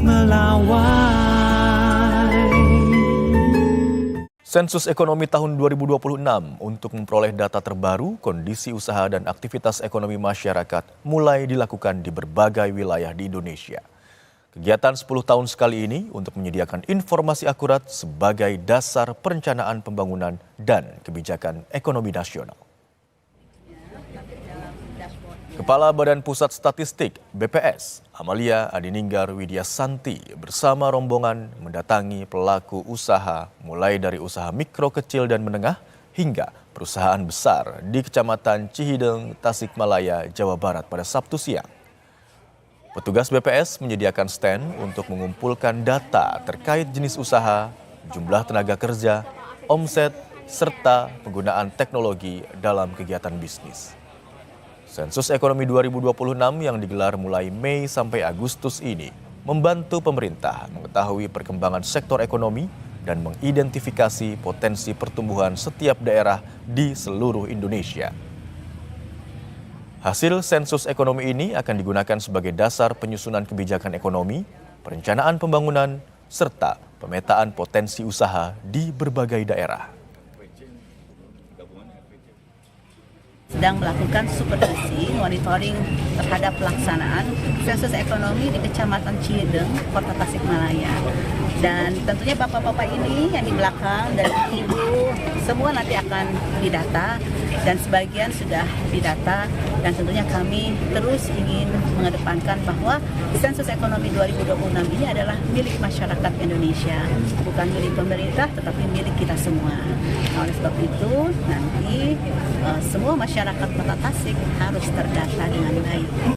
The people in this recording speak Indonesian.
melawai. Sensus Ekonomi tahun 2026 untuk memperoleh data terbaru, kondisi usaha dan aktivitas ekonomi masyarakat mulai dilakukan di berbagai wilayah di Indonesia. Kegiatan 10 tahun sekali ini untuk menyediakan informasi akurat sebagai dasar perencanaan pembangunan dan kebijakan ekonomi nasional. Kepala Badan Pusat Statistik (BPS), Amalia Adininggar Widyasanti bersama rombongan mendatangi pelaku usaha mulai dari usaha mikro, kecil dan menengah hingga perusahaan besar di Kecamatan Cihideng, Tasikmalaya, Jawa Barat pada Sabtu siang. Petugas BPS menyediakan stand untuk mengumpulkan data terkait jenis usaha, jumlah tenaga kerja, omset, serta penggunaan teknologi dalam kegiatan bisnis. Sensus Ekonomi 2026 yang digelar mulai Mei sampai Agustus ini membantu pemerintah mengetahui perkembangan sektor ekonomi dan mengidentifikasi potensi pertumbuhan setiap daerah di seluruh Indonesia. Hasil sensus ekonomi ini akan digunakan sebagai dasar penyusunan kebijakan ekonomi, perencanaan pembangunan, serta pemetaan potensi usaha di berbagai daerah. Sedang melakukan supervisi monitoring terhadap pelaksanaan sensus ekonomi di Kecamatan Cihideng, Kota Tasikmalaya. Dan tentunya bapak-bapak ini yang di belakang dan ibu semua nanti akan didata dan sebagian sudah didata, dan tentunya kami terus ingin mengedepankan bahwa sensus ekonomi 2026 ini adalah milik masyarakat Indonesia, bukan milik pemerintah tetapi milik kita semua. Oleh sebab itu nanti semua masyarakat Kota Tasik harus terdata dengan baik.